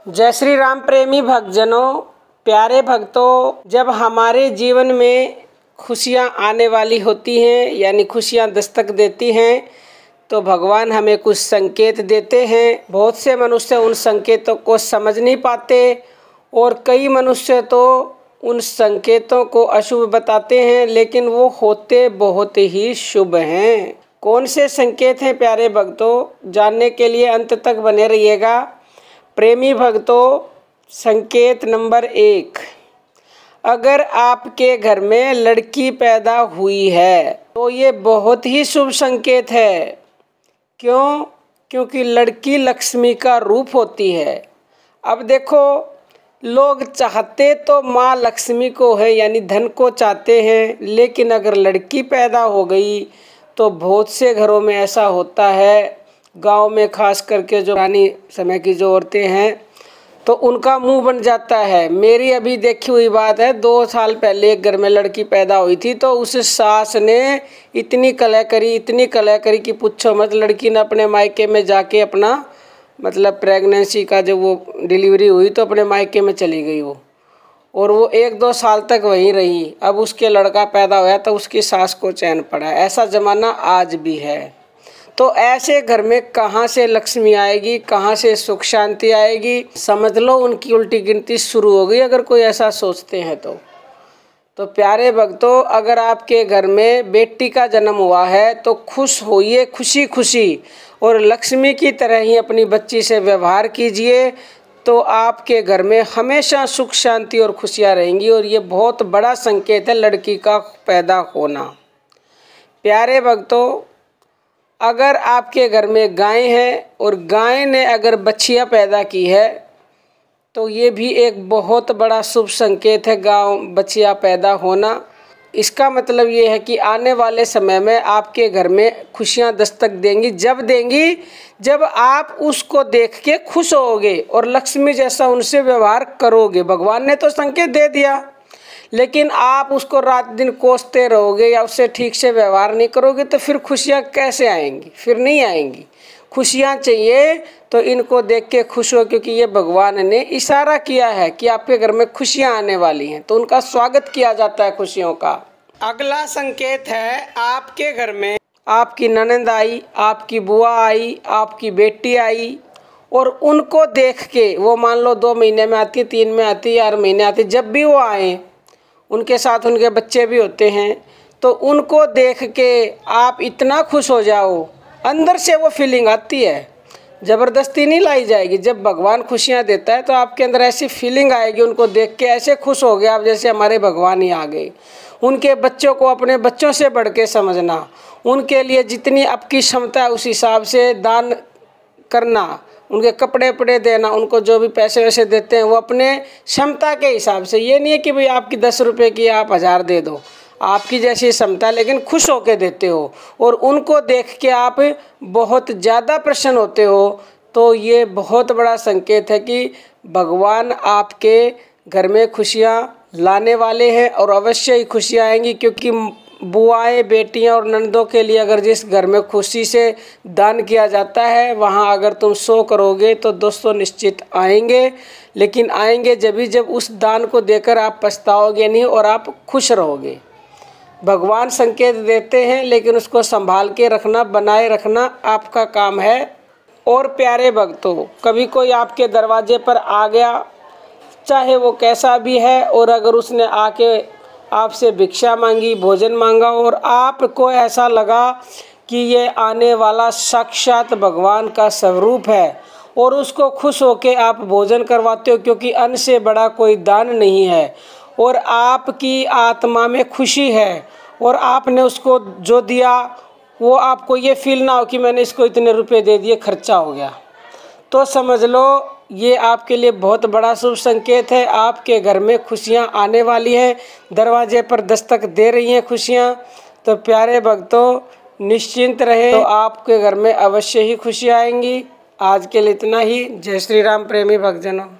जय श्री राम प्रेमी भक्तजनों, प्यारे भक्तों, जब हमारे जीवन में खुशियाँ आने वाली होती हैं यानी खुशियाँ दस्तक देती हैं तो भगवान हमें कुछ संकेत देते हैं। बहुत से मनुष्य उन संकेतों को समझ नहीं पाते और कई मनुष्य तो उन संकेतों को अशुभ बताते हैं, लेकिन वो होते बहुत ही शुभ हैं। कौन से संकेत हैं प्यारे भक्तों, जानने के लिए अंत तक बने रहिएगा। प्रेमी भक्तों, संकेत नंबर 1, अगर आपके घर में लड़की पैदा हुई है तो ये बहुत ही शुभ संकेत है। क्यों? क्योंकि लड़की लक्ष्मी का रूप होती है। अब देखो, लोग चाहते तो माँ लक्ष्मी को है यानी धन को चाहते हैं, लेकिन अगर लड़की पैदा हो गई तो बहुत से घरों में ऐसा होता है, गांव में खास करके जो पुरानी समय की जो औरतें हैं तो उनका मुंह बन जाता है। मेरी अभी देखी हुई बात है, 2 साल पहले एक घर में लड़की पैदा हुई थी तो उस सास ने इतनी कलह करी कि पूछो मत। लड़की ने अपने मायके में जाके अपना प्रेगनेंसी का जब वो डिलीवरी हुई तो अपने मायके में चली गई वो, और वो 1-2 साल तक वहीं रही। अब उसके लड़का पैदा हुआ तो उसकी सास को चैन पड़ा। ऐसा ज़माना आज भी है। तो ऐसे घर में कहाँ से लक्ष्मी आएगी, कहाँ से सुख शांति आएगी? समझ लो उनकी उल्टी गिनती शुरू हो गई अगर कोई ऐसा सोचते हैं तो प्यारे भक्तों, अगर आपके घर में बेटी का जन्म हुआ है तो खुश होइए, खुशी खुशी, और लक्ष्मी की तरह ही अपनी बच्ची से व्यवहार कीजिए तो आपके घर में हमेशा सुख शांति और खुशियाँ रहेंगी। और ये बहुत बड़ा संकेत है लड़की का पैदा होना। प्यारे भक्तों, अगर आपके घर में गाय है और गाय ने अगर बच्चियाँ पैदा की है तो ये भी एक बहुत बड़ा शुभ संकेत है, गाँव बच्चियाँ पैदा होना। इसका मतलब ये है कि आने वाले समय में आपके घर में खुशियाँ दस्तक देंगी। जब आप उसको देख के खुश होगे और लक्ष्मी जैसा उनसे व्यवहार करोगे। भगवान ने तो संकेत दे दिया, लेकिन आप उसको रात दिन कोसते रहोगे या उससे ठीक से व्यवहार नहीं करोगे तो फिर खुशियाँ कैसे आएंगी? फिर नहीं आएंगी। खुशियाँ चाहिए तो इनको देख के खुश हो, क्योंकि ये भगवान ने इशारा किया है कि आपके घर में खुशियाँ आने वाली हैं तो उनका स्वागत किया जाता है खुशियों का। अगला संकेत है, आपके घर में आपकी ननद आई, आपकी बुआ आई, आपकी बेटी आई और उनको देख के, वो मान लो 2 महीने में आती, 3 में आती, 4 महीने आती, जब भी वो आए उनके साथ उनके बच्चे भी होते हैं तो उनको देख के आप इतना खुश हो जाओ, अंदर से वो फीलिंग आती है। ज़बरदस्ती नहीं लाई जाएगी। जब भगवान खुशियाँ देता है तो आपके अंदर ऐसी फीलिंग आएगी, उनको देख के ऐसे खुश हो गए आप जैसे हमारे भगवान ही आ गए। उनके बच्चों को अपने बच्चों से बढ़ के समझना, उनके लिए जितनी आपकी क्षमता है उस हिसाब से दान करना, उनके कपड़े वपड़े देना, उनको जो भी पैसे वैसे देते हैं वो अपने क्षमता के हिसाब से। ये नहीं है कि भाई आपकी 10 रुपये की आप 1000 दे दो, आपकी जैसी क्षमता, लेकिन खुश होकर देते हो और उनको देख के आप बहुत ज़्यादा प्रसन्न होते हो तो ये बहुत बड़ा संकेत है कि भगवान आपके घर में खुशियाँ लाने वाले हैं और अवश्य ही खुशियाँ आएंगी। क्योंकि बुआएं, बेटियां और ननदों के लिए अगर जिस घर में खुशी से दान किया जाता है वहाँ अगर तुम 100 करोगे तो 200 निश्चित आएंगे। लेकिन आएंगे जब उस दान को देकर आप पछताओगे नहीं और आप खुश रहोगे। भगवान संकेत देते हैं लेकिन उसको संभाल के रखना, बनाए रखना आपका काम है। और प्यारे भक्तों, कभी कोई आपके दरवाजे पर आ गया, चाहे वो कैसा भी है, और अगर उसने आके आपसे भिक्षा मांगी, भोजन मांगा और आपको ऐसा लगा कि ये आने वाला साक्षात भगवान का स्वरूप है और उसको खुश होके आप भोजन करवाते हो, क्योंकि अन्न से बड़ा कोई दान नहीं है और आपकी आत्मा में खुशी है और आपने उसको जो दिया वो आपको ये फील ना हो कि मैंने इसको इतने रुपए दे दिए, खर्चा हो गया, तो समझ लो ये आपके लिए बहुत बड़ा शुभ संकेत है। आपके घर में खुशियाँ आने वाली हैं, दरवाजे पर दस्तक दे रही हैं खुशियाँ। तो प्यारे भक्तों, निश्चिंत रहें, तो आपके घर में अवश्य ही खुशियाँ आएंगी। आज के लिए इतना ही। जय श्री राम प्रेमी भक्तजनों।